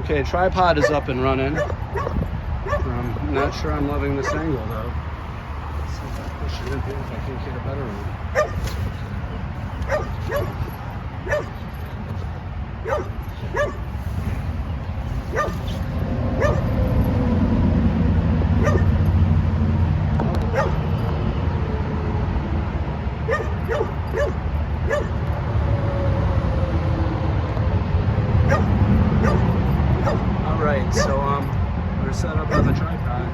Okay, tripod is up and running. I'm not sure I'm loving this angle though. Let's see if I push it in here if I can get a better one. Alright, so we're set up on the tripod.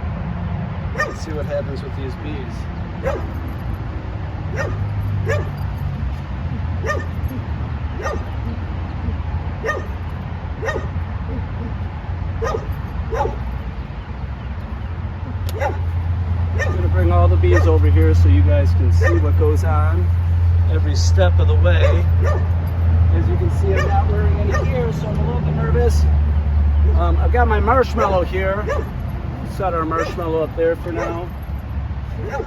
Let's see what happens with these bees. I'm going to bring all the bees over here so you guys can see what goes on every step of the way. As you can see, I'm not wearing any gear, so I'm a little bit nervous. I've got my marshmallow here. Set our marshmallow up there for now. Oh,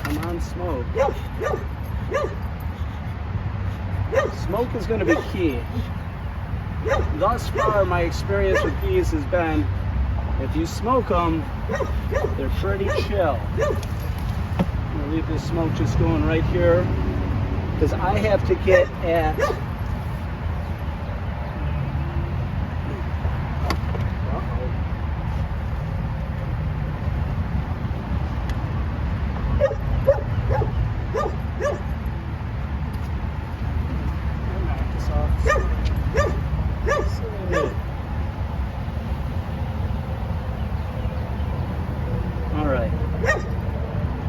come on, smoke. Smoke is going to be key. Thus far, my experience with bees has been, if you smoke them, they're pretty chill. I'm going to leave this smoke just going right here, because I have to get at... Alright,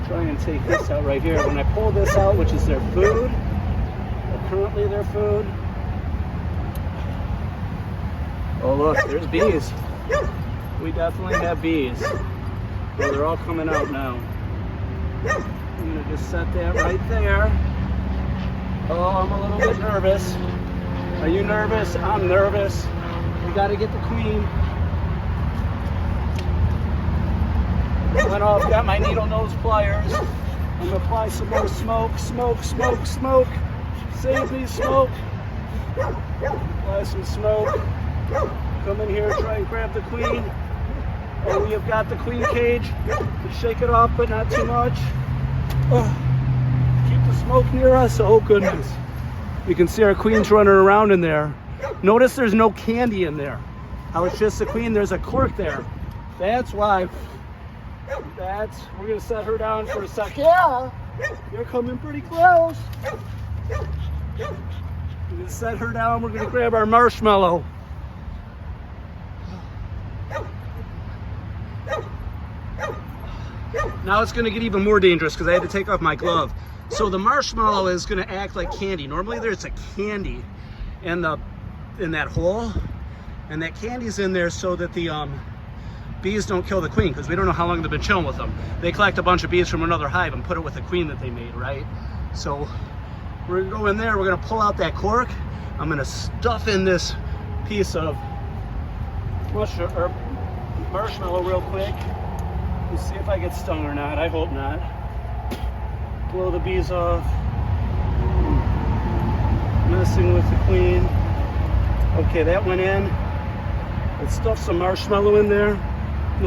try and take this out right here. When I pull this out, which is their food, or currently their food. Oh look, there's bees. We definitely have bees. Oh, they're all coming out now. I'm going to just set that right there. Oh, I'm a little bit nervous. Are you nervous? I'm nervous. We got to get the queen. Went off, got my needle nose pliers. I'm going to apply some more smoke. Smoke, smoke, smoke. Save me, smoke. Apply some smoke. Come in here, try and grab the queen. Oh, we have got the queen cage. Shake it off, but not too much. Oh, keep the smoke near us. Oh, goodness. You can see our queen's running around in there. Notice there's no candy in there. How it's just the queen, there's a cork there. That's why. We're going to set her down for a second. Yeah, you're coming pretty close. We're going to set her down. We're going to grab our marshmallow. Now it's going to get even more dangerous because I had to take off my glove. So the marshmallow is going to act like candy. Normally there's a candy in that hole, and that candy's in there so that the bees don't kill the queen, because we don't know how long they've been chilling with them. They collect a bunch of bees from another hive and put it with the queen that they made, right? So we're going to go in there, we're going to pull out that cork. I'm going to stuff in this piece of marshmallow real quick. Let's see if I get stung or not. I hope not. Blow the bees off. Messing with the queen. Okay, that went in. Let's stuff some marshmallow in there.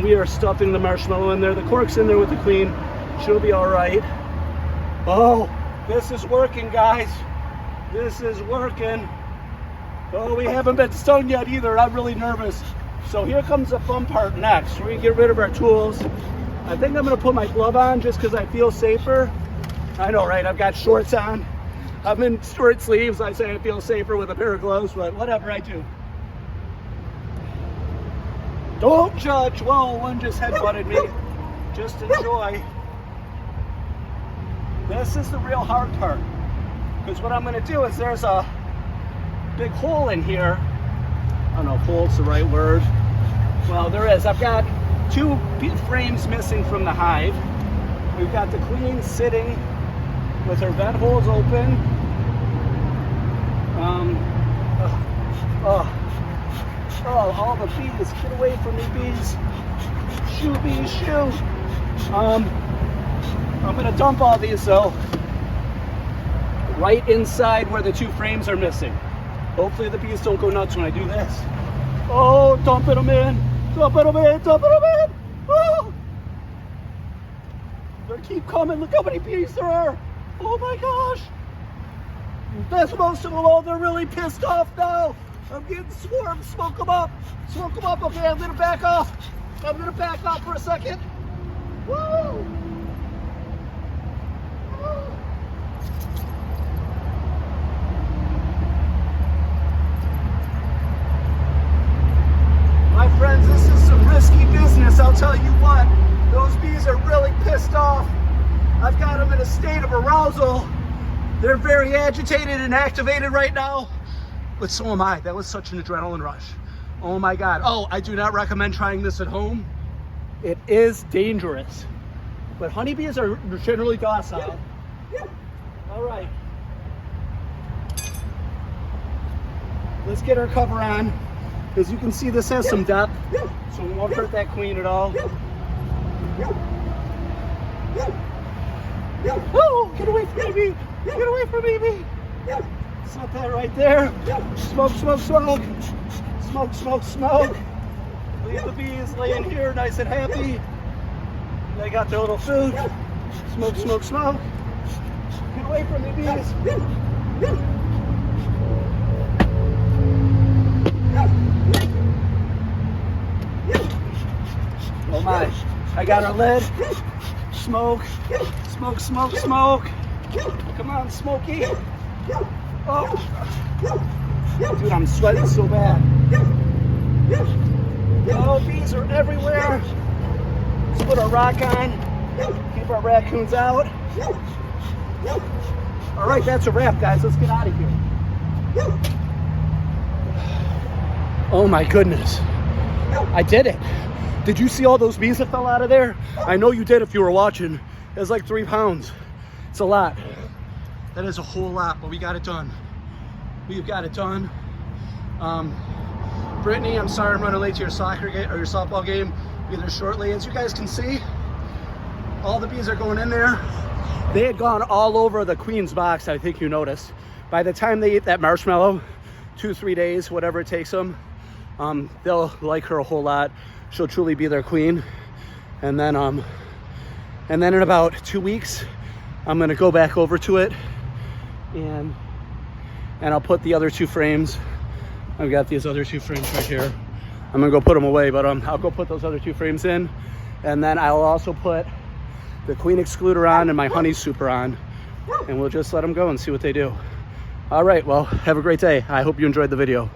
We are stuffing the marshmallow in there. The cork's in there with the queen. She'll be all right. Oh, this is working, guys. This is working. Oh, we haven't been stung yet either. I'm really nervous. So here comes the fun part next. We're gonna get rid of our tools. I think I'm gonna put my glove on just because I feel safer. I know, right? I've got shorts on. I'm in short sleeves. I say I feel safer with a pair of gloves, but whatever, I do. Don't judge. Whoa, one just headbutted me. Just enjoy. This is the real hard part. Because what I'm going to do is there's a big hole in here. I don't know if hole's the right word. Well, there is. I've got two frames missing from the hive. We've got the queen sitting with her vent holes open. Oh, all the bees, get away from me, bees. Shoo, bees, shoo. I'm gonna dump all these though, right inside where the two frames are missing. Hopefully the bees don't go nuts when I do this. Oh, dumping them in. Dumping them in. Dumping them in. Oh. They keep coming. Look how many bees there are. Oh my gosh. That's most of them all. They're really pissed off now. I'm getting swarmed. Smoke them up. Smoke them up. Okay, I'm going to back off. I'm going to back off for a second. Woo! My friends, this is some risky business, I'll tell you what. Those bees are really pissed off. I've got them in a state of arousal. They're very agitated and activated right now. But so am I. That was such an adrenaline rush. Oh my God. Oh, I do not recommend trying this at home. It is dangerous. But honeybees are generally docile. All right. Let's get our cover on. As you can see, this has some depth, so we won't hurt that queen at all. Oh, get away from me, bee. Get away from me, bee. Set that right there. Smoke, smoke, smoke. Smoke, smoke, smoke. Leave the bees laying here nice and happy. They got their little food. Smoke, smoke, smoke. Get away from me, bees. Oh my, I got our lid. Smoke, smoke, smoke, smoke. Come on, Smokey. Oh, dude, I'm sweating so bad. Oh, bees are everywhere. Let's put our rock on. Keep our raccoons out. All right, that's a wrap, guys. Let's get out of here. Oh my goodness. I did it. Did you see all those bees that fell out of there? I know you did if you were watching. It was like 3 pounds. It's a lot. That is a whole lot, but we got it done. We've got it done. Brittany, I'm sorry I'm running late to your soccer game or your softball game. Be there shortly. As you guys can see, all the bees are going in there. They had gone all over the queen's box, I think you noticed. By the time they eat that marshmallow, 2-3 days, whatever it takes them, they'll like her a whole lot. She'll truly be their queen. And then in about 2 weeks, I'm gonna go back over to it and I'll put the other 2 frames. I've got these other 2 frames right here. I'm gonna go put them away, but I'll go put those other 2 frames in. And then I'll also put the queen excluder on and my honey super on. And we'll just let them go and see what they do. All right, well, have a great day. I hope you enjoyed the video.